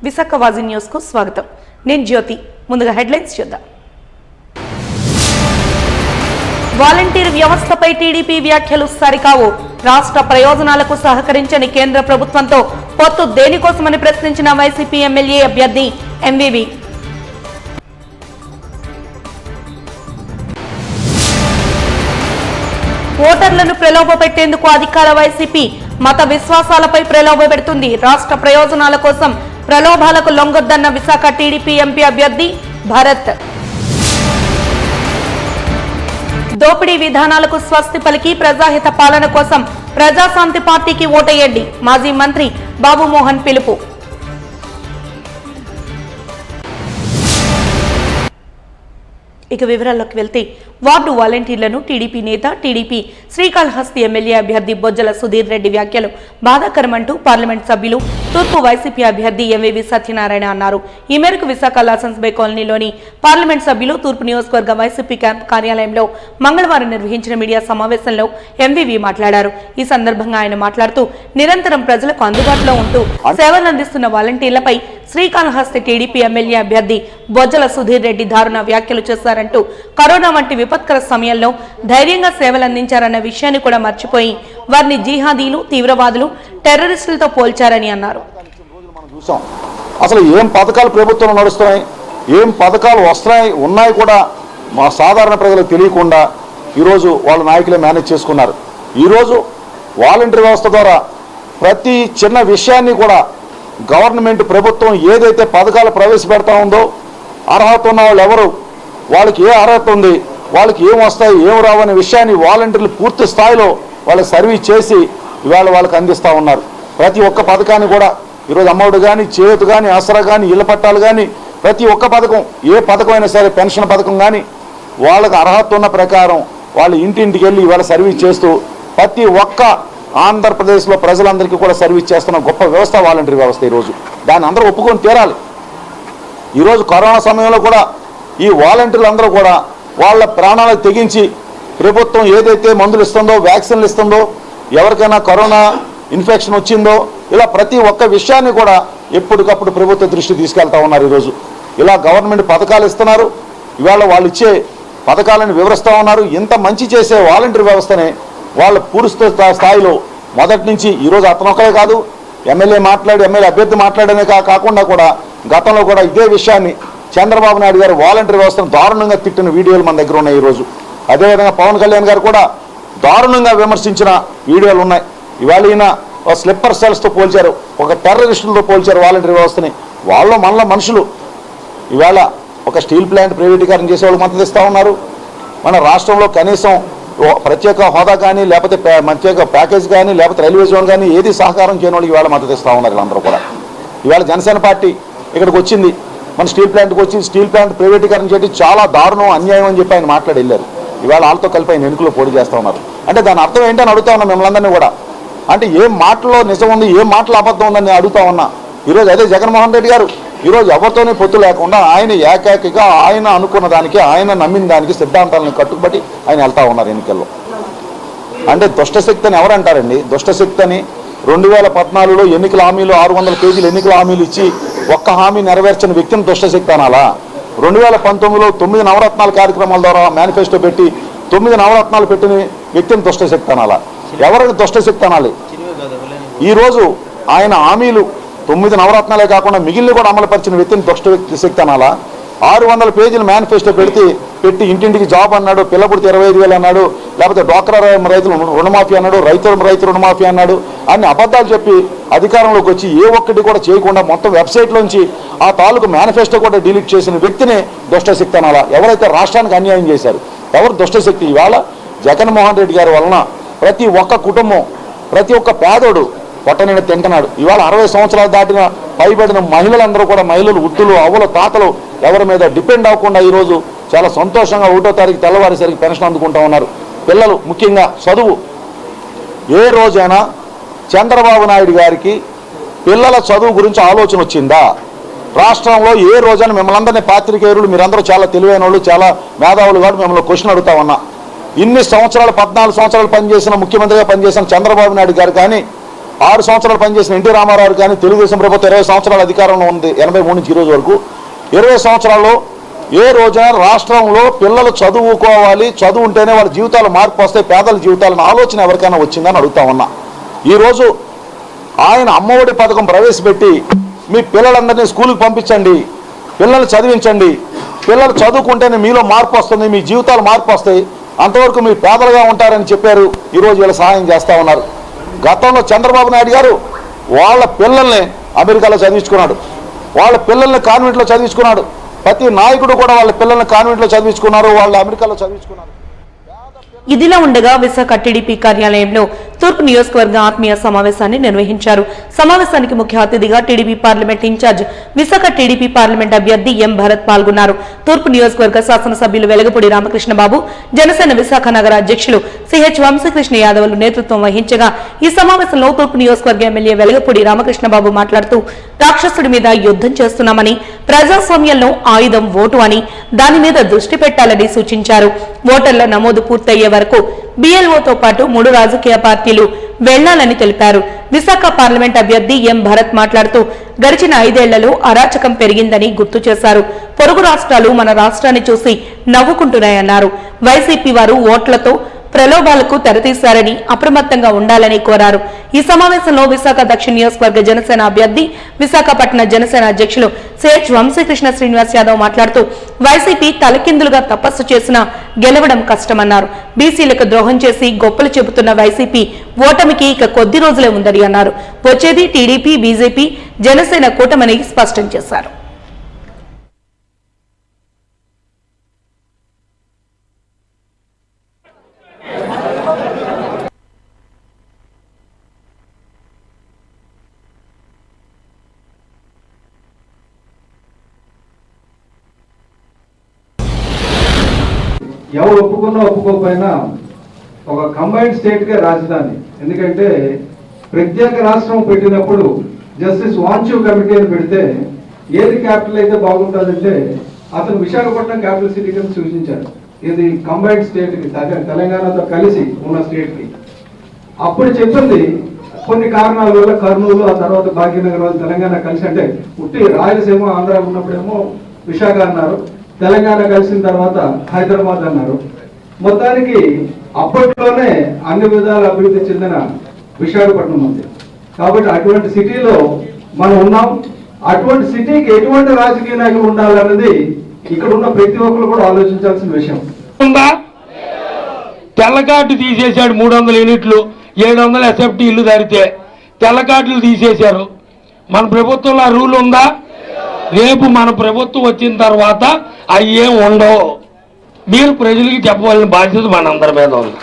Visakha వాజీ news కు స్వాగతం. నేను జ్యోతి. ముందుగా హెడ్లైన్స్ చూద్దాం. వాలంటీర్ వ్యవస్థపై టీడీపీ వ్యాఖ్యలు సరికావు. రాష్ట్ర ప్రయోజనాలకు సహకరించని కేంద్ర ప్రభుత్వంతో పొత్తు దేనికోసమని ప్రశ్నించిన వైసీపీ ఎమ్మెల్యే అభ్యర్థి ఎంవీవీ. ఓటర్లను ప్రలోభపెట్టేందుకు అధికార వైసీపీ మత విశ్వాసాలపై ప్రలోభ పెడుతుంది. రాష్ట్ర ప్రయోజనాల కోసం ప్రలోభాలకు లొంగొద్దన్న విశాఖ టీడీపీ ఎంపీ అభ్యర్థి భరత్. దోపిడీ విధానాలకు స్వస్తి పలికి ప్రజాహిత పాలన కోసం ప్రజాశాంతి పార్టీకి ఓటేయండి. మాజీ మంత్రి బాబుమోహన్ పిలుపు. ఇక వివరాల్లోకి వెళ్తే వార్డు వాలంటీర్లను టీడీపీ నేత టీడీపీ శ్రీకాళహస్తి ఎమ్మెల్యే అభ్యర్థి బొజ్జల సుధీర్ రెడ్డి వ్యాఖ్యలు బాధాకరమంటూ పార్లమెంట్ సభ్యులు తూర్పు వైసీపీ అభ్యర్థి ఎంవీవీ సత్యనారాయణ అన్నారు. ఈ మేరకు విశాఖ లాసన్స్ బే కాలనీలోని పార్లమెంట్ సభ్యులు తూర్పు నియోజకవర్గ వైసీపీ క్యాంప్ కార్యాలయంలో మంగళవారం నిర్వహించిన మీడియా సమావేశంలో ఎంవీవీ మాట్లాడారు. ఈ సందర్భంగా ఆయన మాట్లాడుతూ నిరంతరం ప్రజలకు అందుబాటులో ఉంటూ సేవలు అందిస్తున్న వాలంటీర్లపై శ్రీకాళహస్తి టీడీపీ ఎమ్మెల్యే అభ్యర్థి బొజ్జల సుధీర్ రెడ్డి దారుణ వ్యాఖ్యలు చేశారంటూ కరోనా వంటి విపత్కర సమయంలో ధైర్యంగా సేవలందించారన్న విషయాన్ని కూడా మర్చిపోయి వారిని జిహాదీలు, తీవ్రవాదులు, టెర్రరిస్టులతో పోల్చారని అన్నారు. అసలు ఏం పథకాలు ప్రభుత్వంలో నడుస్తున్నాయి, ఏం పథకాలు ఉన్నాయి కూడా మా సాధారణ ప్రజలకు తెలియకుండా ఈరోజు వాళ్ళ నాయకులే మేనేజ్ చేసుకున్నారు. ఈరోజు వాలంటీర్ వ్యవస్థ ద్వారా ప్రతి చిన్న విషయాన్ని కూడా గవర్నమెంట్ ప్రభుత్వం ఏదైతే పథకాలు ప్రవేశపెడతా ఉందో అర్హత ఉన్న వాళ్ళు ఎవరు, వాళ్ళకి ఏ అర్హత ఉంది, వాళ్ళకి ఏం వస్తాయి ఏం రావనే విషయాన్ని వాలంటీర్లు పూర్తి స్థాయిలో వాళ్ళకి సర్వీస్ చేసి ఇవాళ వాళ్ళకి అందిస్తూ ఉన్నారు. ప్రతి ఒక్క పథకాన్ని కూడా ఈరోజు అమ్మఒడి కానీ, చేయూత కానీ, ఆసరా కానీ, ఇళ్ల పట్టాలు కానీ ప్రతి ఒక్క పథకం ఏ పథకం అయినా సరే పెన్షన్ పథకం కానీ వాళ్ళకి అర్హత ఉన్న ప్రకారం వాళ్ళు ఇంటింటికి వెళ్ళి ఇవాళ సర్వీస్ చేస్తూ ప్రతి ఒక్క ఆంధ్రప్రదేశ్లో ప్రజలందరికీ కూడా సర్వీస్ చేస్తున్న గొప్ప వ్యవస్థ వాలంటీర్ వ్యవస్థ. ఈరోజు దాన్ని అందరూ ఒప్పుకొని తీరాలి. ఈరోజు కరోనా సమయంలో కూడా ఈ వాలంటీర్లు అందరూ కూడా వాళ్ళ ప్రాణాలకు తెగించి ప్రభుత్వం ఏదైతే మందులు ఇస్తుందో, వ్యాక్సిన్లు ఇస్తుందో, ఎవరికైనా కరోనా ఇన్ఫెక్షన్ వచ్చిందో ఇలా ప్రతి ఒక్క విషయాన్ని కూడా ఎప్పటికప్పుడు ప్రభుత్వ దృష్టి తీసుకెళ్తా ఉన్నారు. ఈరోజు ఇలా గవర్నమెంట్ పథకాలు ఇస్తున్నారు, ఇవాళ వాళ్ళు ఇచ్చే పథకాలను వివరిస్తూ ఉన్నారు. ఇంత మంచి చేసే వాలంటీర్ వ్యవస్థనే వాళ్ళ పూర్తి స్థాయిలో మొదటి నుంచి ఈరోజు అతను ఒకరే కాదు, ఎమ్మెల్యే అభ్యర్థి మాట్లాడనే కాకుండా కూడా గతంలో కూడా ఇదే విషయాన్ని చంద్రబాబు నాయుడు గారు వాలంటీర్ వ్యవస్థను దారుణంగా తిట్టిన వీడియోలు మన దగ్గర ఉన్నాయి. ఈరోజు అదేవిధంగా పవన్ కళ్యాణ్ గారు కూడా దారుణంగా విమర్శించిన వీడియోలు ఉన్నాయి. ఇవాళ ఈయన స్లిప్పర్ సెల్స్తో పోల్చారు, ఒక టెర్రరిస్టులతో పోల్చారు వాలంటీర్ వ్యవస్థని. వాళ్ళు మనలో మనుషులు. ఇవాళ ఒక స్టీల్ ప్లాంట్ ప్రైవేటీకరణ చేసే వాళ్ళు మద్దతు ఇస్తూ ఉన్నారు. మన రాష్ట్రంలో కనీసం ప్రత్యేక హోదా కానీ, లేకపోతే ప్రత్యేక ప్యాకేజ్ కానీ, లేకపోతే రైల్వే జోన్ కానీ ఏది సహకారం చేయని వాళ్ళకి ఇవాళ మద్దతు ఇస్తూ ఉన్నారు వీళ్ళందరూ కూడా. ఇవాళ జనసేన పార్టీ ఇక్కడికి వచ్చింది, మన స్టీల్ ప్లాంట్కి వచ్చి స్టీల్ ప్లాంట్ ప్రైవేటీకరణ చేయడం చాలా దారుణం, అన్యాయం అని చెప్పి ఆయన మాట్లాడి వెళ్ళారు. ఇవాళ వాళ్ళతో కలిపి ఆయన ఎన్నికల్లో పోటీ చేస్తూ ఉన్నారు. అంటే దాని అర్థం ఏంటని అడుగుతా ఉన్నా మిమ్మల్ని కూడా. అంటే ఏం మాటలో నిజం ఉంది, ఏం మాటలో అబద్ధం ఉందని నేను అడుగుతా ఉన్నా. ఈరోజు అదే జగన్మోహన్ రెడ్డి గారు ఈరోజు ఎవరితోనే పొత్తు లేకుండా ఆయన ఏకాకిగా ఆయన అనుకున్న దానికి, ఆయన నమ్మిన దానికి, సిద్ధాంతాలను కట్టుబడి ఆయన వెళ్తా ఉన్నారు ఎన్నికల్లో. అంటే దుష్టశక్తి అని ఎవరంటారండి? దుష్టశక్తి అని 2014లో ఎన్నికల హామీలు 600 పేజీలు ఎన్నికల హామీలు ఇచ్చి ఒక్క హామీ నెరవేర్చిన వ్యక్తిని దుష్టశక్తి అనాలా? 2019లో 9 నవరత్నాల కార్యక్రమాల ద్వారా మేనిఫెస్టో పెట్టి 9 నవరత్నాలు పెట్టిన వ్యక్తిని దుష్టశక్తి అనాలా? ఎవరికి దుష్టశక్తి అనాలి? ఈరోజు ఆయన హామీలు 9 నవరత్నాలే కాకుండా మిగిలిన కూడా అమలుపరిచిన వ్యక్తిని దుష్టశక్తి అనాలా? 600 పేజీలు మేనిఫెస్టో పెట్టి ఇంటింటికి జాబ్ అన్నాడు, పిల్ల పుడితే 25,000 అన్నాడు, లేకపోతే డ్వాక్రా రైతులు రుణమాఫీ అన్నాడు, రైతు రుణమాఫీ అన్నాడు. అన్ని అబద్ధాలు చెప్పి అధికారంలోకి వచ్చి ఏ ఒక్కటి కూడా చేయకుండా మొత్తం వెబ్సైట్లోంచి ఆ తాలూకు మేనిఫెస్టో కూడా డిలీట్ చేసిన వ్యక్తిని దుష్టశక్తి అనాలా? ఎవరైతే రాష్ట్రానికి అన్యాయం చేశారు ఎవరు దుష్టశక్తి? ఇవాళ జగన్మోహన్ రెడ్డి గారి వలన ప్రతి ఒక్క కుటుంబం, ప్రతి ఒక్క పేదోడు పొట్టనిండా తింటున్నాడు. ఇవాళ 60 సంవత్సరాలు దాటిన పైబడిన మహిళలందరూ కూడా, మహిళలు, వృద్ధులు, అవ్వలు, తాతలు ఎవరి మీద డిపెండ్ అవ్వకుండా ఈరోజు చాలా సంతోషంగా 1వ తారీఖు తెల్లవారేసరికి పెన్షన్ అందుకుంటూ ఉన్నారు. పిల్లలు ముఖ్యంగా చదువు. ఏ రోజైనా చంద్రబాబు నాయుడు గారికి పిల్లల చదువు గురించి ఆలోచన వచ్చిందా? రాష్ట్రంలో ఏ రోజైనా మిమ్మల్ని అందరినీ పాత్రికేయులు మీరందరూ చాలా తెలివైన వాళ్ళు, చాలా మేధావులు కాబట్టి మిమ్మల్ని క్వశ్చన్ అడుగుతా ఉన్నా. ఇన్ని సంవత్సరాలు 14 సంవత్సరాలు పనిచేసిన ముఖ్యమంత్రిగా పనిచేసిన చంద్రబాబు నాయుడు గారు కానీ 6 సంవత్సరాలు పనిచేసిన ఎన్టీ రామారావు కానీ తెలుగుదేశం ప్రభుత్వం 20 సంవత్సరాల అధికారంలో ఉంది 83 నుంచి ఈ రోజు వరకు 20 సంవత్సరాల్లో ఏ రోజున రాష్ట్రంలో పిల్లలు చదువుకోవాలి, చదువు ఉంటేనే వాళ్ళ జీవితాలు మార్పు వస్తాయి, పేదల జీవితాలను ఆలోచన ఎవరికైనా వచ్చిందని అడుగుతా ఉన్నా. ఈరోజు ఆయన అమ్మఒడి పథకం ప్రవేశపెట్టి మీ పిల్లలందరినీ స్కూల్కి పంపించండి, పిల్లల్ని చదివించండి, పిల్లలు చదువుకుంటేనే మీలో మార్పు వస్తుంది, మీ జీవితాలు మార్పు వస్తాయి, అంతవరకు మీరు పేదలుగా ఉంటారని చెప్పారు. ఈరోజు వీళ్ళు సహాయం చేస్తూ ఉన్నారు. గతంలో చంద్రబాబు నాయుడు గారు వాళ్ళ పిల్లల్ని అమెరికాలో చదివించుకున్నాడు, వాళ్ళ పిల్లల్ని కాన్వెంట్లో చదివించుకున్నాడు. ప్రతి నాయకుడు కూడా వాళ్ళ పిల్లల్ని కాన్వెంట్లో చదివించుకున్నారు, వాళ్ళు అమెరికాలో చదివించుకున్నారు. ఇదిలా ఉండగా విశాఖ టీడీపీ కార్యాలయంలో తూర్పు నియోజకవర్గ ఆత్మీయ సమావేశాన్ని నిర్వహించారు. సమావేశానికి ముఖ్య అతిథిగా TDP parliament incharge Visakha TDP parliament అభ్యర్థి ఎం భరత్ పాల్గొన్నారు. తూర్పు నియోజకవర్గ శాసనసభ్యులు వెలగపూడి రామకృష్ణబాబు, జనసేన విశాఖ నగర అధ్యక్షులు సిహెచ్ వంశీకృష్ణ యాదవ్లు నేతృత్వం వహించగా ఈ సమావేశంలో తూర్పు నియోజకవర్గ ఎమ్మెల్యే వెలగపూడి రామకృష్ణబాబు మాట్లాడుతూ రాక్షసుడి మీద యుద్ధం చేస్తున్నామని, ప్రజాస్వామ్యంలో ఆయుధం ఓటు అని దాని మీద దృష్టి పెట్టాలని సూచించారు. ఓటర్ల నమోదు పూర్తయ్యే వరకు BLOతో పాటు 3 రాజకీయ పార్టీలు వెళ్లాలని తెలిపారు. విశాఖ పార్లమెంట్ అభ్యర్థి ఎం భరత్ మాట్లాడుతూ గడిచిన 5 ఏళ్లలో అరాచకం పెరిగిందని గుర్తు చేశారు. పొరుగు రాష్ట్రాలు మన రాష్ట్రాన్ని చూసి నవ్వుకుంటున్నాయన్నారు. వైసీపీ వారు ఓట్లతో ప్రలోభాలకు తెరతీశారని అప్రమత్తంగా ఉండాలని కోరారు. ఈ సమావేశంలో విశాఖ దక్షిణ నియోజకవర్గ జనసేన అభ్యర్థి, విశాఖపట్న జనసేన అధ్యక్షులు సిహెచ్ వంశీకృష్ణ శ్రీనివాస్ యాదవ్ మాట్లాడుతూ వైసీపీ తలకిందులుగా తపస్సు చేసినా గెలవడం కష్టమన్నారు. బీసీలకు ద్రోహం చేసి గొప్పలు చెబుతున్న వైసీపీ ఓటమికి ఇక కొద్ది రోజులే ఉందని అన్నారు. వచ్చేది టీడీపీ, బీజేపీ, జనసేన కూటమని స్పష్టం చేశారు. ఎవరు ఒప్పుకున్నా ఒప్పుకోకపోయినా ఒక కంబైన్డ్ స్టేట్గా రాజధాని. ఎందుకంటే ప్రత్యేక రాష్ట్రం పెట్టినప్పుడు జస్టిస్ వాంచు కమిటీ అని పెడితే ఏది క్యాపిటల్ అయితే బాగుంటుందంటే అతను విశాఖపట్నం క్యాపిటల్ సిటీ కింద సూచించాడు. ఇది కంబైన్డ్ స్టేట్కి, తెలంగాణతో కలిసి ఉన్న స్టేట్కి. అప్పుడు చెప్పింది కొన్ని కారణాల వల్ల కర్నూలు, ఆ తర్వాత భాగ్యనగర్, తెలంగాణ కలిసి, అంటే ఉట్టి రాయలసీమ ఆంధ్ర ఉన్నప్పుడేమో విశాఖ అన్నారు, తెలంగాణ కలిసిన తర్వాత హైదరాబాద్ అన్నారు. మొత్తానికి అప్పట్లోనే అన్ని విధాల అభివృద్ధి చెందిన విశాఖపట్నం ఉంది. కాబట్టి అటువంటి సిటీలో మనం ఉన్నాం. అటువంటి సిటీకి ఎటువంటి రాజకీయ నాయకులు ఉండాలన్నది ఇక్కడ ఉన్న ప్రతి ఒక్కరు కూడా ఆలోచించాల్సిన విషయం. తెల్లకాటు తీసేశాడు. 300 యూనిట్లు, 700 SFT ఇల్లు దారితే తెల్లకాట్లు తీసేశారు. మన ప్రభుత్వంలో ఆ రూల్ ఉందా? రేపు మన ప్రభుత్వం వచ్చిన తర్వాత అయ్యేం ఉండవు. మీరు ప్రజలకి చెప్పవలసిన బాధ్యత మనందరి మీద ఉంది.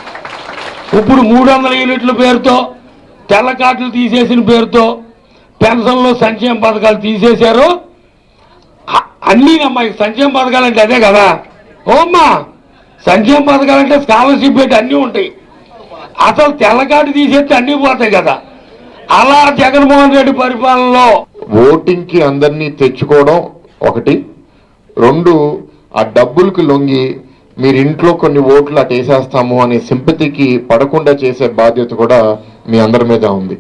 ఇప్పుడు 300 యూనిట్ల పేరుతో, తెల్లకాట్లు తీసేసిన పేరుతో పెన్షన్లు, సంక్షేమ పథకాలు తీసేశారు. అన్నీ అమ్మాయి సంక్షేమ పథకాలు అంటే అదే కదా. ఓమ్మా, సంక్షేమ పథకాలు అంటే స్కాలర్షిప్ పెట్టి అన్నీ ఉంటాయి. అసలు తెల్లకాటు తీసేస్తే అన్నీ పోతాయి కదా. అలా జగన్మోహన్ రెడ్డి పరిపాలనలో ఓటింగ్కి అందరినీ తెచ్చుకోవడం ఒకటి, 2 ఆ డబ్బులకు లొంగి మీరు ఇంట్లో కొన్ని ఓట్లు అటు వేసేస్తాము అనే సింపతికి పడకుండా చేసే బాధ్యత కూడా మీ అందరి మీద ఉంది.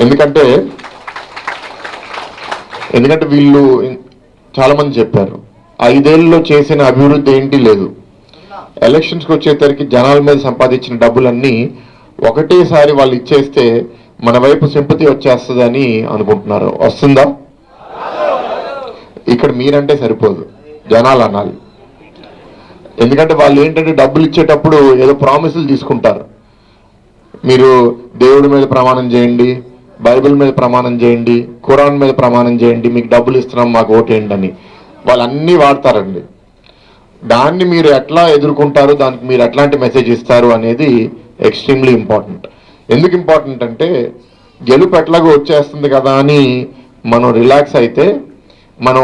ఎందుకంటే వీళ్ళు చాలామంది చెప్పారు 5 ఏళ్ళలో చేసిన అభివృద్ధి ఏంటి లేదు. ఎలక్షన్స్కి వచ్చేసరికి జనాల మీద సంపాదించిన డబ్బులన్నీ ఒకటేసారి వాళ్ళు ఇచ్చేస్తే మన వైపు సింపతి వచ్చేస్తుందని అనుకుంటున్నారు. వస్తుందా? ఇక్కడ మీరంటే సరిపోదు, జనాలు అనాలి. ఎందుకంటే వాళ్ళు ఏంటంటే డబ్బులు ఇచ్చేటప్పుడు ఏదో ప్రామిసులు తీసుకుంటారు. మీరు దేవుడి మీద ప్రమాణం చేయండి, బైబిల్ మీద ప్రమాణం చేయండి, ఖురాన్ మీద ప్రమాణం చేయండి, మీకు డబ్బులు ఇస్తున్నాం మాకు ఓటేయండి అని వాళ్ళు అన్నీ వాడతారండి. దాన్ని మీరు ఎట్లా ఎదుర్కొంటారు, దానికి మీరు ఎట్లాంటి మెసేజ్ ఇస్తారు అనేది ఎక్స్ట్రీమ్లీ ఇంపార్టెంట్. ఎందుకు ఇంపార్టెంట్ అంటే గెలుపు ఎట్లాగో వచ్చేస్తుంది కదా అని మనం రిలాక్స్ అయితే మనం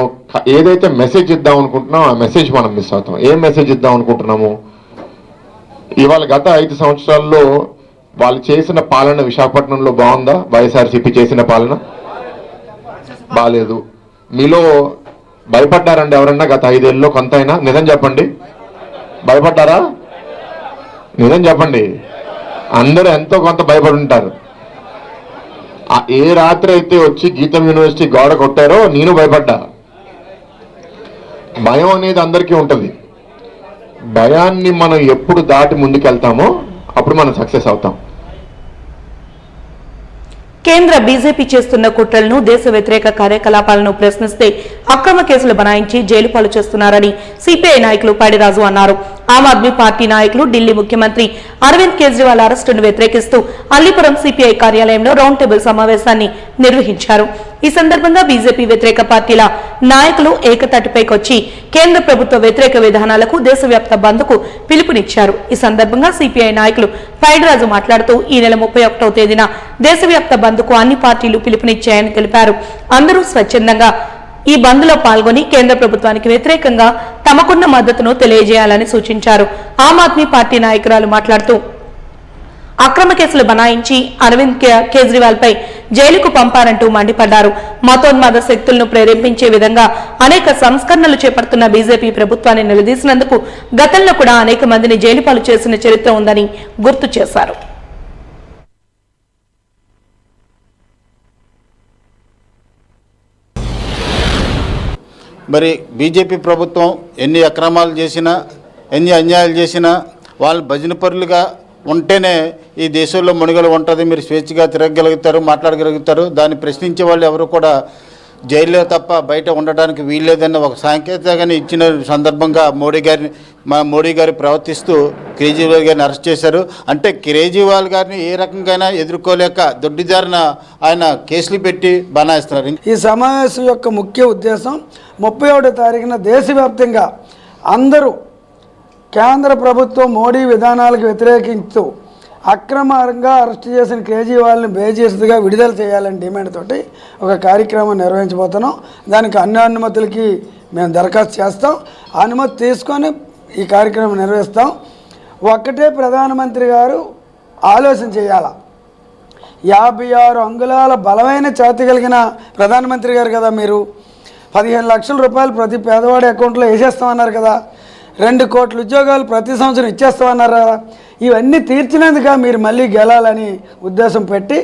ఏదైతే మెసేజ్ ఇద్దాం అనుకుంటున్నామో ఆ మెసేజ్ మనం మిస్ అవుతాం. ఏం మెసేజ్ ఇద్దాం అనుకుంటున్నాము? ఇవాళ గత 5 సంవత్సరాల్లో వాళ్ళు చేసిన పాలన విశాఖపట్నంలో బాగుందా? వైఎస్ఆర్సీపీ చేసిన పాలన బాగాలేదు. మీలో భయపడ్డారండి ఎవరన్నా గత 5 ఏళ్ళలో కొంతైనా? నిజం చెప్పండి, భయపడ్డారా? నిజం చెప్పండి. అందరూ ఎంతో కొంత భయపడి ఉంటారు. ఏ రాత్రి అయితే వచ్చి గీతం యూనివర్సిటీ గోడ కొట్టారో నేను భయపడ్డా. భయం అనేది అందరికీ ఉంటుంది. భయాన్ని మనం ఎప్పుడు దాటి ముందుకెళ్తామో అప్పుడు మనం సక్సెస్ అవుతాం. కేంద్ర బీజేపీ చేస్తున్న కుట్రలను, దేశ వ్యతిరేక కార్యకలాపాలను ప్రశ్నిస్తే అక్రమ కేసులు బనాయించి జైలు పాలు చేస్తున్నారని సిపిఐ నాయకులు పైడిరాజు అన్నారు. ఆమ్ ఆద్మీ పార్టీ నాయకులు ఢిల్లీ ముఖ్యమంత్రి అరవింద్ కేజ్రీవాల్ అరెస్టును వ్యతిరేకిస్తూ అల్లీపురం సిపిఐ కార్యాలయంలో రౌండ్ టేబుల్ సమావేశాన్ని నిర్వహించారు. ఈ సందర్భంగా బీజేపీ వ్యతిరేక పార్టీల నాయకులు ఏకతాటిపైకొచ్చి కేంద్ర ప్రభుత్వ వ్యతిరేక విధానాలకు దేశవ్యాప్త బంద్కు పిలుపునిచ్చారు. ఈ సందర్భంగా సిపిఐ నాయకులు పైడిరాజు మాట్లాడుతూ ఈ నెల 31వ తేదీన దేశవ్యాప్త బంద్కు అన్ని పార్టీలు పిలుపునిచ్చాయని తెలిపారు. అందరూ స్వచ్ఛందంగా ఈ బంద్లో పాల్గొని కేంద్ర ప్రభుత్వానికి వ్యతిరేకంగా తమకున్న మద్దతును తెలియజేయాలని సూచించారు. ఆమ్ ఆద్మీ పార్టీ నాయకురాలు మాట్లాడుతూ అక్రమ కేసులు బనాయించి అరవింద్ కేజ్రీవాల్ పై జైలుకు పంపారంటూ మండిపడ్డారు. మతోన్మాద శక్తులను ప్రేరేపించే విధంగా అనేక సంస్కరణలు చేపడుతున్న బీజేపీ ప్రభుత్వాన్ని నిలదీసినందుకు గతంలో కూడా అనేక మందిని జైలు పాలు చేసిన చరిత్ర ఉందని గుర్తు చేశారు. మరి బీజేపీ ప్రభుత్వం ఎన్ని అక్రమాలు చేసినా, ఎన్ని అన్యాయాలు చేసినా వాళ్ళు భజన పరులుగా ఉంటేనే ఈ దేశంలో మనుగడ ఉంటుంది. మీరు స్వేచ్ఛగా తిరగగలుగుతారు, మాట్లాడగలుగుతారు. దాన్ని ప్రశ్నించే వాళ్ళు ఎవరు కూడా జైల్లో తప్ప బయట ఉండడానికి వీల్లేదన్న ఒక సాంకేతికతని ఇచ్చిన సందర్భంగా మోడీ గారు ప్రవర్తిస్తూ కేజ్రీవాల్ గారిని అరెస్ట్ చేశారు. అంటే కేజ్రీవాల్ గారిని ఏ రకంగా ఎదుర్కోలేక దొడ్డిదారిన ఆయన కేసులు పెట్టి బనాయిస్తున్నారు. ఈ సమావేశం యొక్క ముఖ్య ఉద్దేశం 31వ తారీఖున దేశవ్యాప్తంగా అందరూ కేంద్ర ప్రభుత్వం మోడీ విధానాలకు వ్యతిరేకిస్తూ అక్రమంగా అరెస్ట్ చేసిన కేజ్రీవాల్ని బేజీస్గా విడుదల చేయాలని డిమాండ్ తోటి ఒక కార్యక్రమం నిర్వహించబోతున్నాం. దానికి అన్ని అనుమతులకి మేము దరఖాస్తు చేస్తాం. అనుమతి తీసుకొని ఈ కార్యక్రమం నిర్వహిస్తాం. ఒక్కటే ప్రధానమంత్రి గారు ఆలోచన చేయాల. 56 అంగుళాల బలమైన ఛాతీ కలిగిన ప్రధానమంత్రి గారు కదా మీరు. 15 లక్షల రూపాయలు ప్రతి పేదవాడి అకౌంట్లో వేసేస్తామన్నారు కదా. 2 కోట్ల ఉద్యోగాలు ప్రతి సంవత్సరం ఇచ్చేస్తామన్నారు కదా. ఇవన్నీ తీర్చినందుక మీరు మళ్ళీ గెలాలని ఉద్దేశం పెట్టి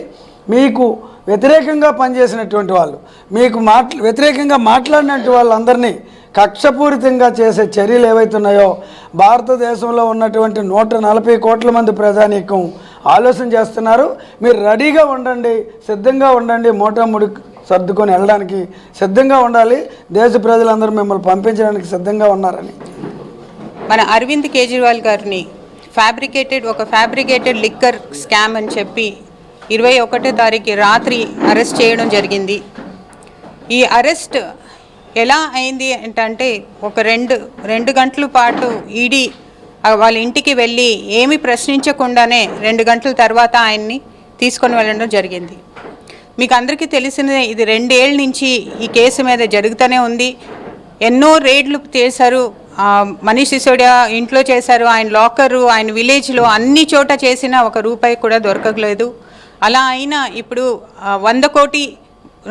మీకు వ్యతిరేకంగా పనిచేసినటువంటి వాళ్ళు, మీకు వ్యతిరేకంగా మాట్లాడినటువంటి వాళ్ళందరినీ కక్షపూరితంగా చేసే చర్యలు ఏవైతున్నాయో భారతదేశంలో ఉన్నటువంటి 140 కోట్ల మంది ప్రజానీకం ఆలోచన చేస్తున్నారు. మీరు రెడీగా ఉండండి, సిద్ధంగా ఉండండి, మూటముడి సర్దుకొని వెళ్ళడానికి సిద్ధంగా ఉండాలి. దేశ ప్రజలందరూ మిమ్మల్ని పంపించడానికి సిద్ధంగా ఉన్నారని. మన అరవింద్ కేజ్రీవాల్ గారిని ఒక ఫ్యాబ్రికేటెడ్ లిక్కర్ స్కామ్ అని చెప్పి 21వ తారీఖు రాత్రి అరెస్ట్ చేయడం జరిగింది. ఈ అరెస్ట్ ఎలా అయింది అంటే ఒక రెండు గంటల పాటు ఈడీ వాళ్ళ ఇంటికి వెళ్ళి ఏమీ ప్రశ్నించకుండానే 2 గంటల తర్వాత ఆయన్ని తీసుకొని వెళ్ళడం జరిగింది. మీకు అందరికీ తెలిసిందే, ఇది 2 ఏళ్ళ నుంచి ఈ కేసు మీద జరుగుతూనే ఉంది. ఎన్నో రేడ్లు చేశారు. మనీష్ సిసోడియా ఇంట్లో చేశారు, ఆయన లాకరు, ఆయన విలేజ్లో అన్ని చోట చేసిన ₹1 కూడా దొరకలేదు. అలా అయినా ఇప్పుడు 100 కోటి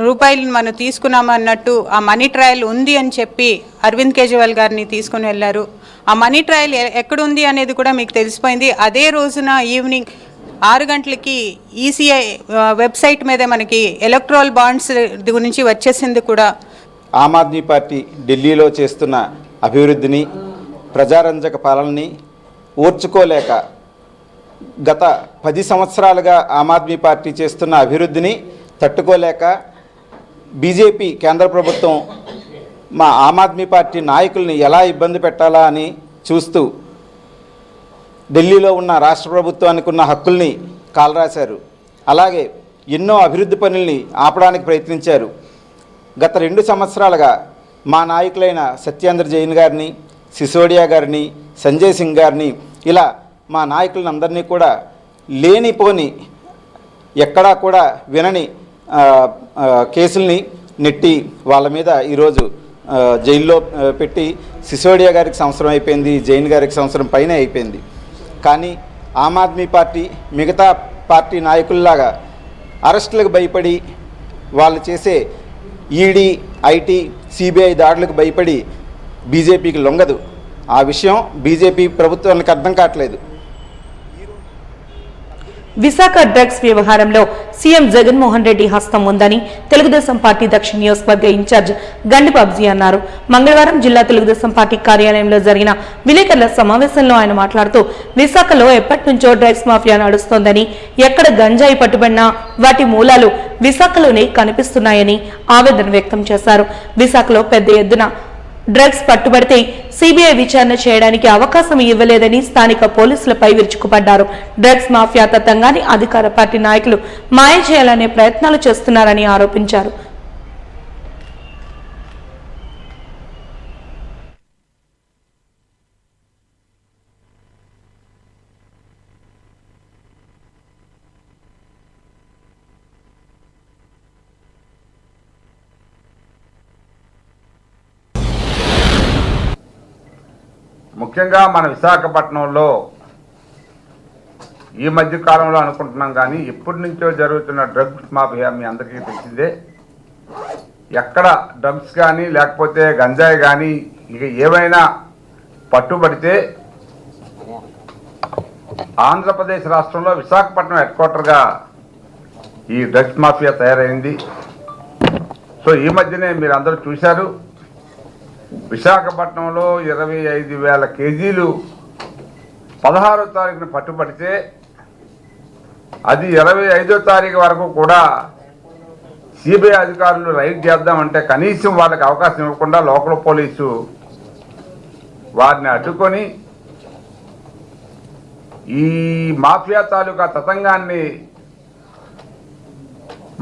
రూపాయలు మనం తీసుకున్నామన్నట్టు ఆ మనీ ట్రయల్ ఉంది అని చెప్పి అరవింద్ కేజ్రీవాల్ గారిని తీసుకుని వెళ్ళారు. ఆ మనీ ట్రయల్ ఎక్కడుంది అనేది కూడా మీకు తెలిసిపోయింది. అదే రోజున ఈవినింగ్ 6 గంటలకి ఈసీఐ వెబ్సైట్ మీద మనకి ఎలక్ట్రల్ బాండ్స్ గురించి వచ్చేసింది కూడా. ఆమ్ ఆద్మీ పార్టీ ఢిల్లీలో చేస్తున్న అభివృద్ధిని, ప్రజారంజక పాలనని ఓర్చుకోలేక గత 10 సంవత్సరాలుగా ఆమ్ ఆద్మీ పార్టీ చేస్తున్న అభివృద్ధిని తట్టుకోలేక బీజేపీ కేంద్ర ప్రభుత్వం మా ఆమ్ ఆద్మీ పార్టీ నాయకుల్ని ఎలా ఇబ్బంది పెట్టాలా అని చూస్తూ ఢిల్లీలో ఉన్న రాష్ట్ర ప్రభుత్వానికి ఉన్న హక్కుల్ని కాలరాశారు. అలాగే ఎన్నో అభివృద్ధి పనుల్ని ఆపడానికి ప్రయత్నించారు. గత 2 సంవత్సరాలుగా మా నాయకులైన సత్యేంద్ర జైన్ గారిని, సిసోడియా గారిని, సంజయ్ సింగ్ గారిని, ఇలా మా నాయకులను అందరినీ కూడా లేనిపోని ఎక్కడా కూడా వినని కేసుల్ని నెట్టి వాళ్ళ మీద ఈరోజు జైల్లో పెట్టి సిసోడియా గారికి సంవత్సరం అయిపోయింది, జైన్ గారికి సంవత్సరం పైన అయిపోయింది. కానీ ఆమ్ ఆద్మీ పార్టీ మిగతా పార్టీ నాయకుల్లాగా అరెస్టులకు భయపడి వాళ్ళు చేసే ఈడీ, ఐటీ, సిబిఐ దాడులకు భయపడి బీజేపీకి లొంగదు. ఆ విషయం బీజేపీ ప్రభుత్వానికి అర్థం కావట్లేదు. విశాఖ డ్రగ్స్ వ్యవహారంలో సీఎం జగన్మోహన్ రెడ్డి హస్తం ఉందని తెలుగుదేశం పార్టీ దక్షిణ నియోజకవర్గ ఇన్ఛార్జ్ గండి బాబ్జీ అన్నారు. మంగళవారం జిల్లా తెలుగుదేశం పార్టీ కార్యాలయంలో జరిగిన విలేకరుల సమావేశంలో ఆయన మాట్లాడుతూ విశాఖలో ఎప్పటి నుంచో డ్రగ్స్ మాఫియా నడుస్తోందని, ఎక్కడ గంజాయి పట్టుబడినా వాటి మూలాలు విశాఖలోనే కనిపిస్తున్నాయని ఆవేదన వ్యక్తం చేశారు. విశాఖలో పెద్ద ఎత్తున డ్రగ్స్ పట్టుబడితే సిబిఐ విచారణ చేయడానికి అవకాశం ఇవ్వలేదని స్థానిక పోలీసులపై విరుచుకుపడ్డారు. డ్రగ్స్ మాఫియా తతంగాన్ని అధికార పార్టీ నాయకులు మాయ చేయాలనే ప్రయత్నాలు చేస్తున్నారని ఆరోపించారు. ముఖ్యంగా మన విశాఖపట్నంలో ఈ మధ్య కాలంలో అనుకుంటున్నాం కానీ ఎప్పటి నుంచో జరుగుతున్న డ్రగ్స్ మాఫియా మీ అందరికీ తెలిసిందే. ఎక్కడ డ్రగ్స్ కానీ లేకపోతే గంజాయి కానీ ఇక ఏమైనా పట్టుబడితే ఆంధ్రప్రదేశ్ రాష్ట్రంలో విశాఖపట్నం హెడ్ క్వార్టర్గా ఈ డ్రగ్స్ మాఫియా తయారైంది. సో ఈ మధ్యనే మీరు అందరూ చూశారు, విశాఖపట్నంలో 25,000 కేజీలు 16వ తారీఖున పట్టుబడితే అది 25వ తారీఖు వరకు కూడా సిబిఐ అధికారులు రైడ్ చేద్దామంటే కనీసం వాళ్ళకి అవకాశం ఇవ్వకుండా లోకల్ పోలీసు వారిని అడ్డుకొని ఈ మాఫియా తాలూకా తతంగాన్ని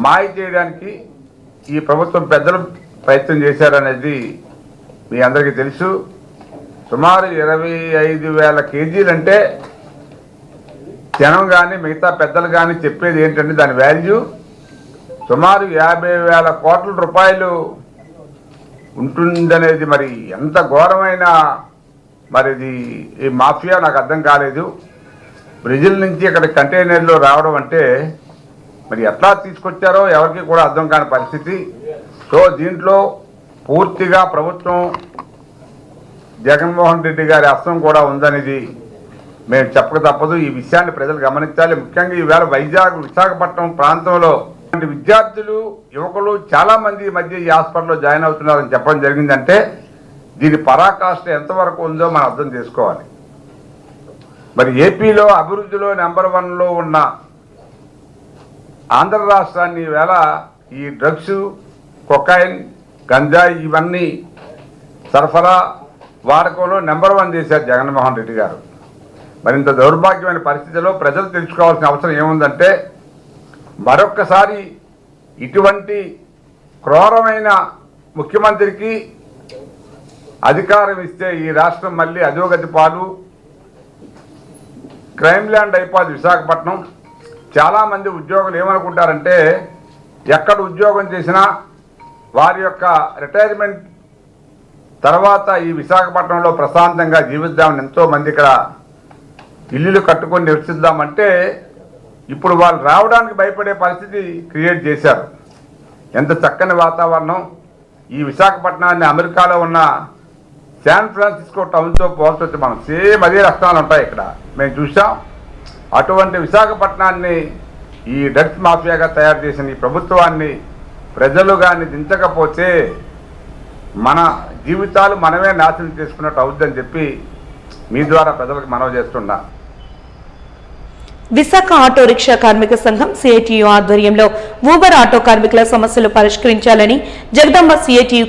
మాయ చేయడానికి ఈ ప్రభుత్వం పెద్దలు ప్రయత్నం చేశారనేది మీ అందరికీ తెలుసు. సుమారు 25,000 కేజీలంటే జనం కానీ మిగతా పెద్దలు కానీ చెప్పేది ఏంటంటే దాని వాల్యూ సుమారు 50,000 కోట్ల రూపాయలు ఉంటుందనేది మరి ఎంత ఘోరమైన మరిది ఈ మాఫియా నాకు అర్థం కాలేదు. బ్రెజిల్ నుంచి ఇక్కడ కంటైనర్లో రావడం అంటే మరి ఎట్లా తీసుకొచ్చారో ఎవరికి కూడా అర్థం కాని పరిస్థితి. సో దీంట్లో పూర్తిగా ప్రభుత్వం జగన్మోహన్ రెడ్డి గారి హస్తం కూడా ఉందనేది మేము చెప్పక తప్పదు. ఈ విషయాన్ని ప్రజలు గమనించాలి. ముఖ్యంగా ఈవేళ వైజాగ్ విశాఖపట్నం ప్రాంతంలో విద్యార్థులు యువకులు చాలా మంది ఈ మధ్య ఈ హాస్పిటల్లో జాయిన్ అవుతున్నారని చెప్పడం జరిగిందంటే దీని పరాకాష్ఠ ఎంతవరకు ఉందో మనం అర్థం చేసుకోవాలి. మరి ఏపీలో అభివృద్ధిలో నెంబర్ 1లో ఉన్న ఆంధ్ర రాష్ట్రాన్ని ఈవేళ ఈ డ్రగ్స్, కొకైన్, గంజాయి ఇవన్నీ సరఫరా వాడకంలో నెంబర్ 1 చేశారు జగన్మోహన్ రెడ్డి గారు. మరింత దౌర్భాగ్యమైన పరిస్థితిలో ప్రజలు తెలుసుకోవాల్సిన అవసరం ఏముందంటే మరొక్కసారి ఇటువంటి క్రూరమైన ముఖ్యమంత్రికి అధికారం ఇస్తే ఈ రాష్ట్రం మళ్ళీ అధోగతి పాలు, క్రైమ్ ల్యాండ్ అయిపోదు విశాఖపట్నం. చాలామంది ఉద్యోగులు ఏమనుకుంటారంటే ఎక్కడ ఉద్యోగం చేసినా వారి యొక్క రిటైర్మెంట్ తర్వాత ఈ విశాఖపట్నంలో ప్రశాంతంగా జీవిద్దామని ఎంతోమంది ఇక్కడ ఇల్లులు కట్టుకొని నివసిద్దామంటే ఇప్పుడు వాళ్ళు రావడానికి భయపడే పరిస్థితి క్రియేట్ చేశారు. ఎంత చక్కని వాతావరణం. ఈ విశాఖపట్నాన్ని అమెరికాలో ఉన్న శాన్ ఫ్రాన్సిస్కో టౌన్తో పోల్చొచ్చు మనం. సేమ్ అదే లక్షణాలు ఉంటాయి ఇక్కడ మేము చూసాం. అటువంటి విశాఖపట్నాన్ని ఈ డ్రగ్స్ మాఫియాగా తయారు చేసిన ఈ ప్రభుత్వాన్ని ప్రజలు కానీ దించకపోతే మన జీవితాలు మనమే నాశనం చేసుకున్నట్టు అవుద్దని చెప్పి మీ ద్వారా ప్రజలకు మనవి చేస్తున్నా. విశాఖ ఆటో రిక్షా కార్మిక సంఘం సిఐటియు ఆధ్వర్యంలో ఊబర్ ఆటో కార్మికుల సమస్యలు పరిష్కరించాలని జగదాంబ సిఐటియు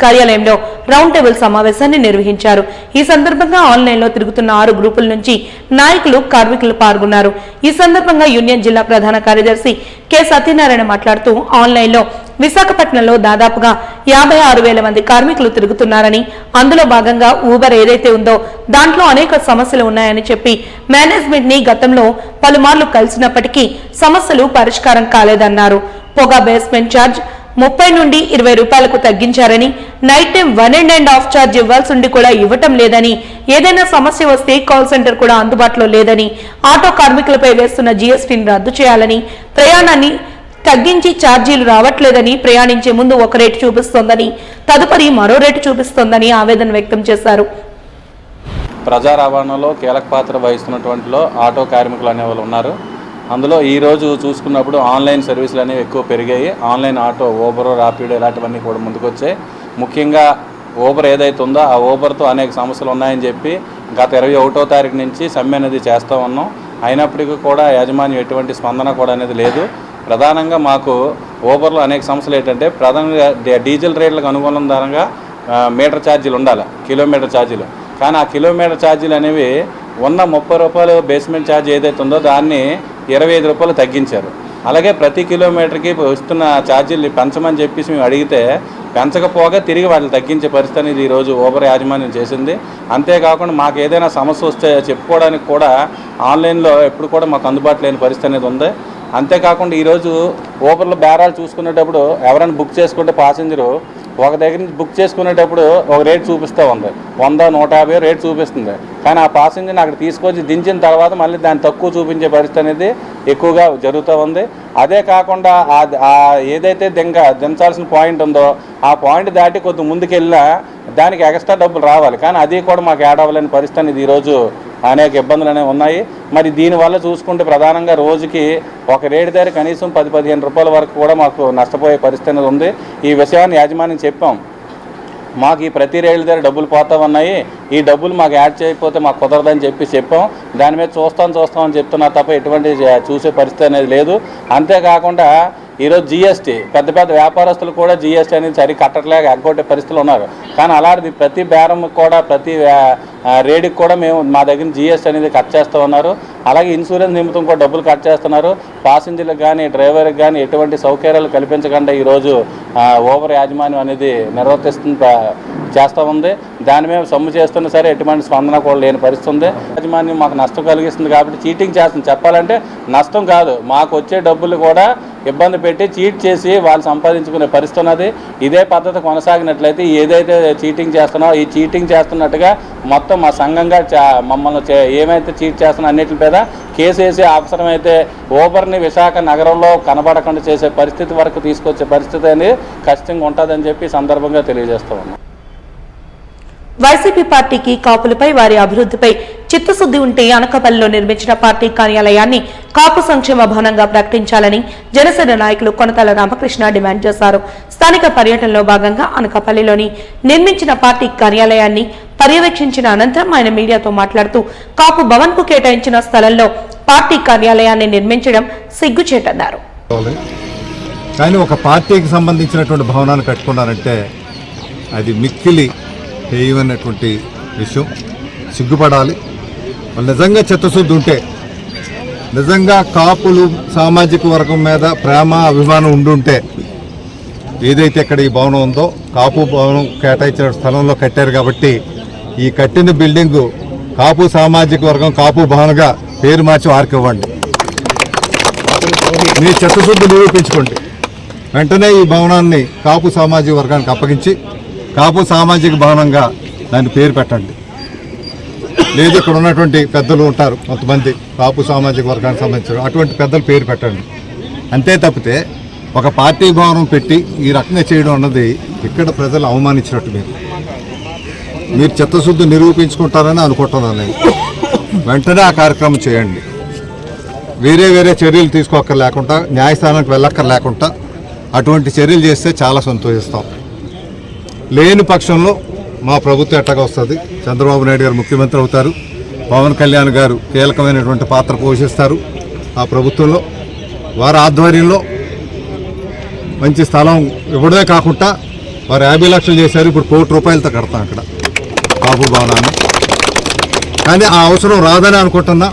కార్యాలయంలో రౌండ్ టేబుల్ సమావేశాన్ని నిర్వహించారు. ఈ సందర్భంగా ఆన్లైన్లో తిరుగుతున్న 6 గ్రూపుల నుంచి నాయకులు, కార్మికులు పాల్గొన్నారు. ఈ సందర్భంగా యూనియన్ జిల్లా ప్రధాన కార్యదర్శి కె సత్యనారాయణ మాట్లాడుతూ ఆన్లైన్లో విశాఖపట్నంలో దాదాపుగా 56,000 మంది కార్మికులు తిరుగుతున్నారని, అందులో భాగంగా ఊబర్ ఏదైతే ఉందో దాంట్లో అనేక సమస్యలు ఉన్నాయని చెప్పి మేనేజ్మెంట్ ని గతంలో పలుమార్లు కలిసినప్పటికీ సమస్యలు పరిష్కారం కాలేదన్నారు. పొగా బేస్మెంట్ ఛార్జ్ 30 నుండి 20 రూపాయలకు తగ్గించారని, నైట్ టైం 1.5 ఛార్జ్ ఇవ్వాల్సి ఉండి కూడా ఇవ్వటం లేదని, ఏదైనా సమస్య వస్తే కాల్ సెంటర్ కూడా అందుబాటులో లేదని, ఆటో కార్మికులపై వేస్తున్న జీఎస్టీని రద్దు చేయాలని, ప్రయాణాన్ని తగ్గించి ఛార్జీలు రావట్లేదని, ప్రయాణించే ముందు ఒక రేటు చూపిస్తోందని, తదుపరి మరో రేటు చూపిస్తోందని ఆవేదన వ్యక్తం చేశారు. ప్రజా రవాణాలో కీలక పాత్ర వహిస్తున్నటువంటిలో ఆటో కార్మికులు అనేవాళ్ళు ఉన్నారు. అందులో ఈరోజు చూసుకున్నప్పుడు ఆన్లైన్ సర్వీసులు అనేవి ఎక్కువ పెరిగాయి. ఆన్లైన్ ఆటో, ఊబర్, ర్యాపిడో ఇలాంటివన్నీ కూడా ముందుకొచ్చాయి. ముఖ్యంగా ఊబర్ ఏదైతే ఉందో ఆ ఊబర్తో అనేక సమస్యలు ఉన్నాయని చెప్పి గత 21వ తారీఖు నుంచి సమ్మె అనేది చేస్తూ ఉన్నాం. అయినప్పటికీ కూడా యాజమాన్యం ఎటువంటి స్పందన కూడా అనేది లేదు. ప్రధానంగా మాకు ఊబర్లో అనేక సమస్యలు ఏంటంటే ప్రధానంగా డీజిల్ రేట్లకు అనుగుణంగా మీటర్ ఛార్జీలు ఉండాలి, కిలోమీటర్ ఛార్జీలు. కానీ ఆ కిలోమీటర్ ఛార్జీలు అనేవి ఉన్న 30 రూపాయలు బేస్మెంట్ ఛార్జ్ ఏదైతే ఉందో దాన్ని 25 రూపాయలు తగ్గించారు. అలాగే ప్రతి కిలోమీటర్కి వస్తున్న ఛార్జీలు పెంచమని చెప్పేసి మేము అడిగితే పెంచకపోగా తిరిగి వాటిని తగ్గించే పరిస్థితి అనేది ఈరోజు ఊబర్ యాజమాన్యం చేసింది. అంతేకాకుండా మాకు ఏదైనా సమస్య వస్తే చెప్పుకోవడానికి కూడా ఆన్లైన్లో ఎప్పుడు కూడా మాకు అందుబాటులో లేని పరిస్థితి అనేది ఉంది. అంతేకాకుండా ఈరోజు ఊబర్లో బేరాలు చూసుకునేటప్పుడు ఎవరైనా బుక్ చేసుకుంటే ప్యాసింజరు ఒక దగ్గర నుంచి బుక్ చేసుకునేటప్పుడు ఒక రేట్ చూపిస్తూ ఉంది, 100, 150 రేట్ చూపిస్తుంది. కానీ ఆ ప్యాసింజర్ని అక్కడ తీసుకొచ్చి దించిన తర్వాత మళ్ళీ దాన్ని తక్కువ చూపించే పరిస్థితి అనేది ఎక్కువగా జరుగుతూ ఉంది. అదే కాకుండా ఏదైతే దించాల్సిన పాయింట్ ఉందో ఆ పాయింట్ దాటి కొద్ది ముందుకెళ్ళినా దానికి ఎక్స్ట్రా డబ్బులు రావాలి. కానీ అది కూడా మాకు యాడ్ అవ్వలేని పరిస్థితి అనేది ఈరోజు అనేక ఇబ్బందులు అనేవి ఉన్నాయి. మరి దీనివల్ల చూసుకుంటే ప్రధానంగా రోజుకి ఒక రేటు దగ్గర కనీసం 10-15 రూపాయల వరకు కూడా మాకు నష్టపోయే పరిస్థితి అనేది ఉంది. ఈ విషయాన్ని యాజమాన్యం చెప్పాం, మాకు ఈ ప్రతి రైలు దగ్గర డబ్బులు పోతా ఉన్నాయి, ఈ డబ్బులు మాకు యాడ్ చేయకపోతే మాకు కుదరదని చెప్పాం. దాని మీద చూస్తామని చెప్తున్నారు తప్ప ఎటువంటి చూసే పరిస్థితి అనేది లేదు. అంతేకాకుండా ఈరోజు జిఎస్టీ పెద్ద వ్యాపారస్తులు కూడా జిఎస్టీ అనేది సరి కట్టట్లేక ఎగ్గొట్టే పరిస్థితులు ఉన్నారు. కానీ అలాంటిది ప్రతి బేరం కూడా ప్రతి రేటుకి కూడా మేము మా దగ్గర జిఎస్టీ అనేది కట్ చేస్తూ ఉన్నారు. అలాగే ఇన్సూరెన్స్ నిమిత్తం కూడా డబ్బులు కట్ చేస్తున్నారు. ప్యాసింజర్లకు కానీ డ్రైవర్కి కానీ ఎటువంటి సౌకర్యాలు కల్పించకుండా ఈరోజు ఊబర్ యాజమాన్యం అనేది చేస్తూ ఉంది. దాని మీద సొమ్ము చేస్తున్నా సరే ఎటువంటి స్పందన కూడా లేని పరిస్థితి ఉంది. యాజమాన్యం మాకు నష్టం కలిగిస్తుంది కాబట్టి చీటింగ్ చేస్తుంది. చెప్పాలంటే నష్టం కాదు, మాకు వచ్చే డబ్బులు కూడా ఇబ్బంది పెట్టి చీట్ చేసి వాళ్ళు సంపాదించుకునే పరిస్థితి ఉన్నది. ఇదే పద్ధతి కొనసాగినట్లయితే ఏదైతే చీటింగ్ చేస్తున్నామో ఈ చీటింగ్ చేస్తున్నట్టుగా మొత్తం మా సంఘంగా మమ్మల్ని ఏమైతే చీట్ చేస్తున్నా అన్నిటి మీద కేసు వేసి అవసరమైతే ఊబర్ని విశాఖ నగరంలో కనబడకుండా చేసే పరిస్థితి వరకు తీసుకొచ్చే పరిస్థితి అనేది ఖచ్చితంగా ఉంటుందని చెప్పి సందర్భంగా తెలియజేస్తూ ఉన్నాం. వైసీపీ పార్టీకి కాపులపై వారి అభివృద్ధిపై చిత్తశుద్ది ఉంటే అనకాపల్లిలో నిర్మించిన పార్టీ కార్యాలయాన్ని కాపు సంక్షేమ భవనంగా ప్రకటించాలని జనసేన నాయకులు కొనతాల రామకృష్ణ డిమాండ్ చేశారు. స్థానిక పర్యటనలో భాగంగా అనకాపల్లిలోని నిర్మించిన పార్టీ కార్యాలయాన్ని పర్యవేక్షించిన అనంతరం ఆయన మీడియాతో మాట్లాడుతూ కాపు భవన్ కు కేటాయించిన స్థలంలో పార్టీ కార్యాలయాన్ని నిర్మించడం సిగ్గుచేటన్నారు. కానీ ఒక పార్టీకి సంబంధించినటువంటి భవనాన్ని కట్టుకున్నారంటే అది మిక్కిలి చేయమన్నటువంటి విషయం, సిగ్గుపడాలి. వాళ్ళు నిజంగా చిత్తశుద్ధి ఉంటే, నిజంగా కాపులు సామాజిక వర్గం మీద ప్రేమ అభిమానం ఉండుంటే ఏదైతే ఇక్కడ ఈ భవనం ఉందో కాపు భవనం కేటాయించిన స్థలంలో కట్టారు కాబట్టి ఈ కట్టిన బిల్డింగు కాపు సామాజిక వర్గం కాపు భవన్గా పేరు మార్చి వారికి ఇవ్వండి. మీ చిత్తశుద్ధి నిరూపించుకోండి. వెంటనే ఈ భవనాన్ని కాపు సామాజిక వర్గానికి అప్పగించి కాపు సామాజిక భవనంగా దాని పేరు పెట్టండి. లేదు ఇక్కడ ఉన్నటువంటి పెద్దలు ఉంటారు కొంతమంది కాపు సామాజిక వర్గానికి సంబంధించిన అటువంటి పెద్దలు పేరు పెట్టండి. అంతే తప్పితే ఒక పార్టీ భవనం పెట్టి ఈ రకంగా చేయడం అన్నది ఇక్కడ ప్రజలు అవమానించినట్టు. మీరు చిత్తశుద్ధి నిరూపించుకుంటారని అనుకుంటున్నాను నేను. వెంటనే ఆ కార్యక్రమం చేయండి. వేరే చర్యలు తీసుకోక్కర్లేకుండా, న్యాయస్థానానికి వెళ్ళక్కర్లేకుండా అటువంటి చర్యలు చేస్తే చాలా సంతోషిస్తాం. లేని పక్షంలో మా ప్రభుత్వం ఎట్టగా వస్తుంది. చంద్రబాబు నాయుడు గారు ముఖ్యమంత్రి అవుతారు, పవన్ కళ్యాణ్ గారు కీలకమైనటువంటి పాత్ర పోషిస్తారు ఆ ప్రభుత్వంలో. వారి ఆధ్వర్యంలో మంచి స్థలం ఇవ్వడమే కాకుండా వారు 50 లక్షలు చేశారు, ఇప్పుడు 1 కోటి రూపాయలతో కడతాం అక్కడ కాపు భవనాన్ని. కానీ ఆ అవసరం రాదని అనుకుంటున్నా.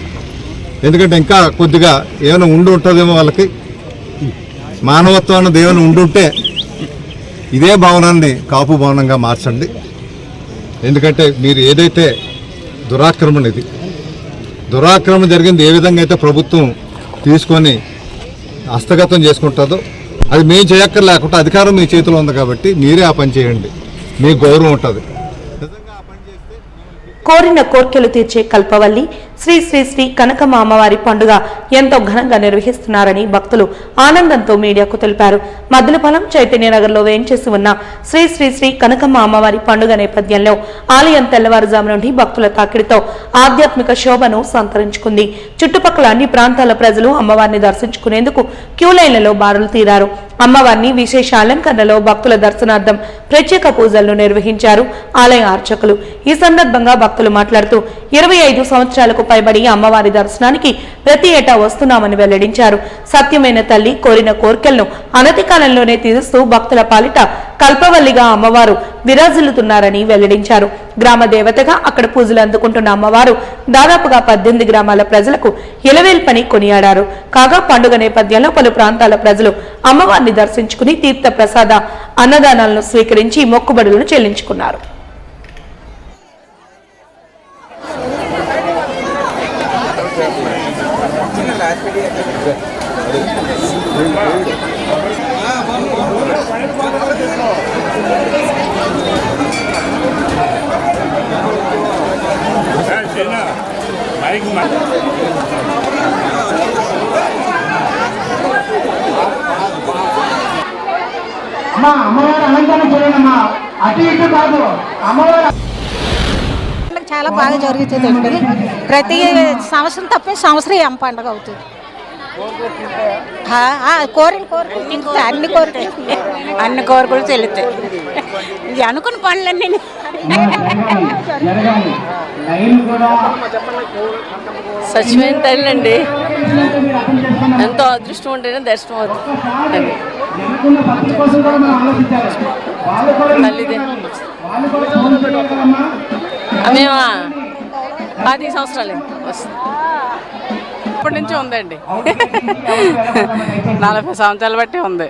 ఎందుకంటే ఇంకా కొద్దిగా ఏమైనా ఉంటుందేమో వాళ్ళకి, మానవత్వం అన్నది ఏమైనా ఉండుంటే ఇదే భవనాన్ని కాపు భవనంగా మార్చండి. ఎందుకంటే మీరు ఏదైతే దురాక్రమణ జరిగింది, ఏ విధంగా అయితే ప్రభుత్వం తీసుకొని హస్తగతం చేసుకుంటుందో అది మేము చేయక్కర్లేకుండా అధికారం మీ చేతిలో ఉంది కాబట్టి మీరే ఆ పని చేయండి, మీకు గౌరవం ఉంటుంది. కోరిన కోర్కెలు తీర్చే కల్పవల్లి శ్రీ శ్రీ శ్రీ కనకమ్మ అమ్మవారి పండుగ ఎంతో ఘనంగా నిర్వహిస్తున్నారని భక్తులు ఆనందంతో మీడియాకు తెలిపారు. మద్దిలపాలెం చైతన్యనగర్లో వేంచేసి ఉన్న శ్రీ శ్రీ శ్రీ కనకమ్మ అమ్మవారి పండుగ నేపథ్యంలో ఆలయం తెల్లవారుజాము నుండి భక్తుల తాకిడితో ఆధ్యాత్మిక శోభను సంతరించుకుంది. చుట్టుపక్కల అన్ని ప్రాంతాల ప్రజలు అమ్మవారిని దర్శించుకునేందుకు క్యూలైన్లలో బారులు తీరారు. అమ్మవారిని విశేష అలంకరణలో భక్తుల దర్శనార్థం ప్రత్యేక పూజలను నిర్వహించారు ఆలయ అర్చకులు. ఈ సందర్భంగా భక్తులు మాట్లాడుతూ 25 సంవత్సరాలకు పైబడి అమ్మవారి దర్శనానికి ప్రతి ఏటా వస్తున్నామని వెల్లడించారు. సత్యమైన తల్లి కోరిన కోర్కెలను అనతి కాలంలోనే తీరుస్తూ భక్తుల పాలిట కల్పవల్లిగా అమ్మవారు విరాజిల్లుతున్నారని వెల్లడించారు. గ్రామ దేవతగా అక్కడ పూజలు అందుకుంటున్న అమ్మవారు దాదాపుగా 18 గ్రామాల ప్రజలకు ఎలవేల్పని కొనియాడారు. కాగా పండుగ నేపథ్యంలో పలు ప్రాంతాల ప్రజలు అమ్మవారిని దర్శించుకుని తీర్థ ప్రసాద అన్నదానాలను స్వీకరించి మొక్కుబడులను చెల్లించుకున్నారు. అమ్మవారి అలంకరణ చేయండి. అటు ఇటు కాదు, అమ్మవారి చాలా బాగా జరుగుతుందండి. ప్రతి సంవత్సరం తప్ప సంవత్సరం ఏం పండుగ అవుతుంది. అన్ని కోరికలు చెల్లుతాయి. ఇది అనుకున్న పనులన్నీ సత్యమైన తల్లి అండి. ఎంతో అదృష్టం ఉంటేనే దర్శనం అవుతుంది. మేము 10 సంవత్సరాలు వస్తుంది. ఇప్పటి నుంచి ఉందండి. 40 సంవత్సరాలు బట్టి ఉంది.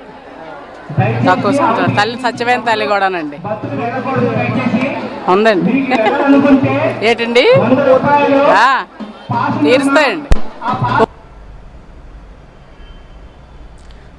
తక్కువ సంవత్సరాలు తల్లి సత్యమైన తల్లి కూడానండి ఉందండి. ఏంటండి తీరుస్తాయండి.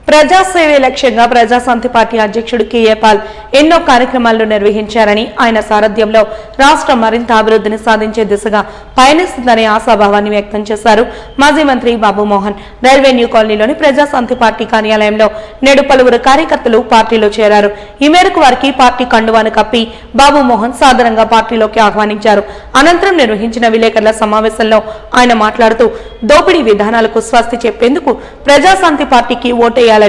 ప్రజాసేవే లక్ష్యంగా ప్రజాశాంతి పార్టీ అధ్యక్షుడు కేఏ పాల్ ఎన్నో కార్యక్రమాలను నిర్వహించారని, ఆయన సారథ్యంలో రాష్ట్రం మరింత అభివృద్ధిని సాధించే దిశగా పయనిస్తుందనే ఆశాభావాన్ని వ్యక్తం చేశారు. మాజీ మంత్రి బాబు మోహన్ రైల్వే న్యూ కాలనీలోని ప్రజాశాంతి పార్టీ కార్యాలయంలో నేడు పలువురు కార్యకర్తలు పార్టీలో చేరారు. ఈ మేరకు వారికి పార్టీ కండువాను కప్పి బాబు మోహన్ సాదరంగా పార్టీలోకి ఆహ్వానించారు. అనంతరం నిర్వహించిన విలేకరుల సమావేశంలో ఆయన మాట్లాడుతూ దోపిడీ విధానాలకు స్వస్తి చెప్పేందుకు ప్రజాశాంతి పార్టీకి ఓటేయాలని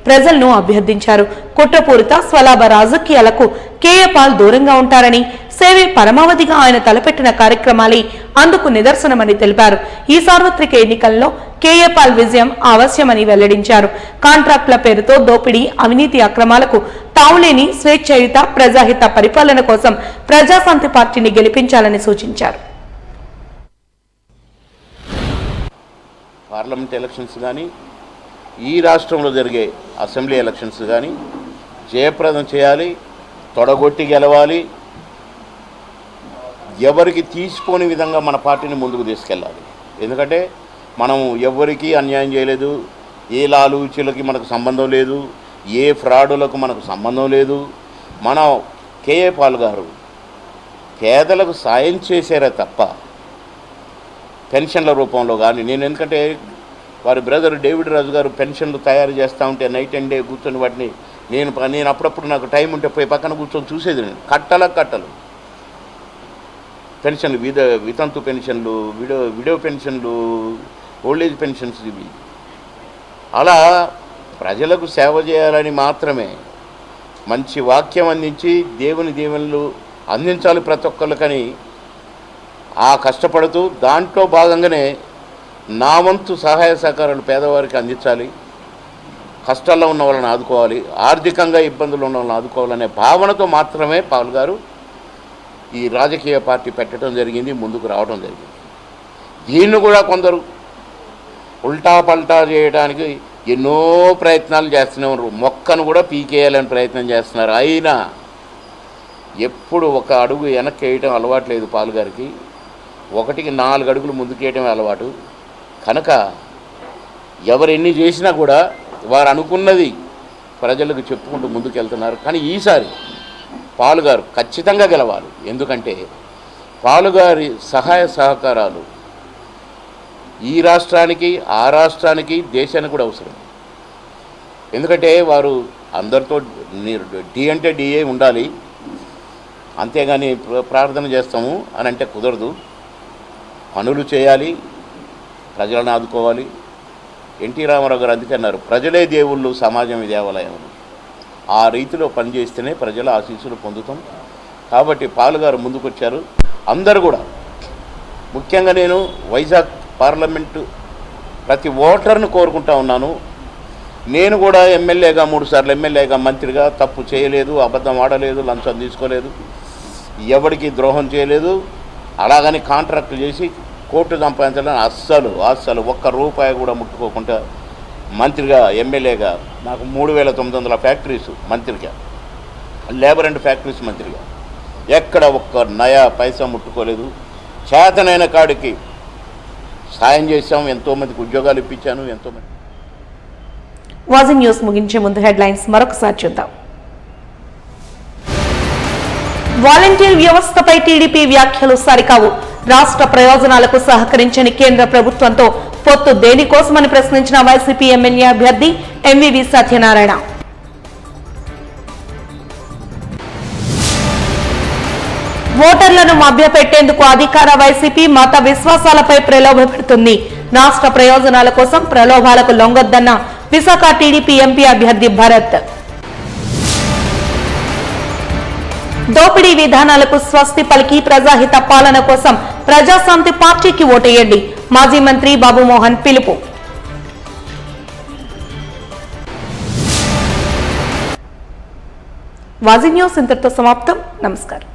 ప్రజలను అభ్యర్థించారు. కుట్రపూరిత స్వలాభ రాజకీయాలకు కేఏ పాల్ దూరంగా ఉంటారని, సేవే పరమావధిగా ఆయన తలపెట్టిన కార్యక్రమాలే అందుకు నిదర్శనమని తెలిపారు. ఈ సార్వత్రిక ఎన్నికల్లో కేఏ పాల్ విజయం అవశ్యమని వెల్లడించారు. కాంట్రాక్టుల పేరుతో దోపిడీ, అవినీతి అక్రమాలకు తావులేని స్వేచ్ఛాయుత ప్రజాహిత పరిపాలన కోసం ప్రజాశాంతి పార్టీని గెలిపించాలని సూచించారు. పార్లమెంట్ ఎలక్షన్స్ కానీ, ఈ రాష్ట్రంలో జరిగే అసెంబ్లీ ఎలక్షన్స్ కానీ జయప్రదం చేయాలి, తొడగొట్టి గెలవాలి. ఎవరికి తీసిపోని విధంగా మన పార్టీని ముందుకు తీసుకెళ్ళాలి. ఎందుకంటే మనం ఎవరికి అన్యాయం చేయలేదు, ఏ లాలూచీలకి మనకు సంబంధం లేదు, ఏ ఫ్రాడులకు మనకు సంబంధం లేదు. మనం కేఏ పాల్ గారు పేదలకు సాయం చేశారే తప్ప పెన్షన్ల రూపంలో కానీ, నేను ఎందుకంటే వారి బ్రదర్ డేవిడ్ రాజు గారు పెన్షన్లు తయారు చేస్తూ ఉంటే నైట్ అండ్ డే కూర్చొని వాటిని నేను అప్పుడప్పుడు నాకు టైం ఉంటే పోయి పక్కన కూర్చొని చూసేది. నేను కట్టలు పెన్షన్లు, వితంతు పెన్షన్లు, విడో పెన్షన్లు, ఓల్డేజ్ పెన్షన్స్, ఇవి అలా ప్రజలకు సేవ చేయాలని మాత్రమే మంచి వాక్యం అందించి దేవుని దీవెనలు అందించాలి ప్రతి ఒక్కరికని కష్టపడుతూ దాంట్లో భాగంగానే నా వంతు సహాయ సహకారాలు పేదవారికి అందించాలి, కష్టాల్లో ఉన్న వాళ్ళని ఆదుకోవాలి, ఆర్థికంగా ఇబ్బందులు ఉన్న వాళ్ళని ఆదుకోవాలనే భావనతో మాత్రమే పాల్ గారు ఈ రాజకీయ పార్టీ పెట్టడం జరిగింది, ముందుకు రావడం జరిగింది. దీన్ని కూడా కొందరు ఉల్టా పల్టా చేయడానికి ఎన్నో ప్రయత్నాలు చేస్తున్నారు. మొక్కను కూడా పీకేయాలని ప్రయత్నం చేస్తున్నారు. అయినా ఎప్పుడు ఒక అడుగు వెనక్కి వేయటం అలవాటు లేదు పాల్ గారికి. 1కి 4 అడుగులు ముందుకేయటమే అలవాటు. కనుక ఎవరు ఎన్ని చేసినా కూడా వారు అనుకున్నది ప్రజలకు చెప్పుకుంటూ ముందుకెళ్తున్నారు. కానీ ఈసారి పాల్ గారు ఖచ్చితంగా గెలవాలి. ఎందుకంటే పాల్ గారి సహాయ సహకారాలు ఈ రాష్ట్రానికి ఆ రాష్ట్రానికి దేశానికి కూడా అవసరం. ఎందుకంటే వారు అందరితో డి అంటే డిఏ ఉండాలి, అంతేగాని ప్రార్థన చేస్తాము అని అంటే కుదరదు. పనులు చేయాలి, ప్రజలను ఆదుకోవాలి. ఎన్టీ రామారావు గారు అందుకే అన్నారు, ప్రజలే దేవుళ్ళు, సమాజం దేవాలయం. ఆ రీతిలో పనిచేస్తేనే ప్రజల ఆశీస్సులు పొందుతాం. కాబట్టి పాలుగారు ముందుకొచ్చారు. అందరూ కూడా, ముఖ్యంగా నేను వైజాగ్ పార్లమెంటు ప్రతి ఓటర్ను కోరుకుంటా ఉన్నాను. నేను కూడా ఎమ్మెల్యేగా 3 సార్లు ఎమ్మెల్యేగా మంత్రిగా తప్పు చేయలేదు, అబద్ధం ఆడలేదు, లంచం తీసుకోలేదు, ఎవరికి ద్రోహం చేయలేదు. అలాగని కాంట్రాక్ట్ చేసి కోర్టు సంపాదించాలని అస్సలు ఒక్క రూపాయి కూడా ముట్టుకోకుండా మంత్రిగా ఎమ్మెల్యేగా నాకు 3,900 ఫ్యాక్టరీస్ మంత్రిగా, లేబర్ అండ్ ఫ్యాక్టరీస్ మంత్రిగా ఎక్కడ ఒక్క నయా పైసా ముట్టుకోలేదు. చేతనైన కాడికి సాయం చేశాం, ఎంతోమందికి ఉద్యోగాలు ఇప్పించాను. ఎంతోమంది. వాజీ న్యూస్ ముగించే ముందు హెడ్లైన్స్ మరొకసారి చూద్దాం. వాలంటీర్ వ్యవస్థపై టీడీపీ వ్యాఖ్యలు సరికావు. రాష్ట్ర ప్రయోజనాలకు సహకరించని కేంద్ర ప్రభుత్వంతో పొత్తు దేనికోసమని ప్రశ్నించిన వైసీపీ ఎమ్మెల్యే అభ్యర్థి ఎంవివి సత్యనారాయణ. ఓటర్లను మభ్యపెట్టేందుకు అధికార వైసీపీ మత విశ్వాసాలపై ప్రలోభ పెడుతుంది. రాష్ట్ర ప్రయోజనాల కోసం ప్రలోభాలకు లొంగొద్దన్న విశాఖ టీడీపీ ఎంపీ అభ్యర్థి భరత్. దోపిడీ విధానాలకు స్వస్తి పలికి ప్రజాహిత పాలన కోసం ప్రజాశాంతి పార్టీకి ఓటేయండి. మాజీ మంత్రి బాబుమోహన్ పిలుపు. వాజీ న్యూస్ ఇంతటితో సమాప్తం. నమస్కారం.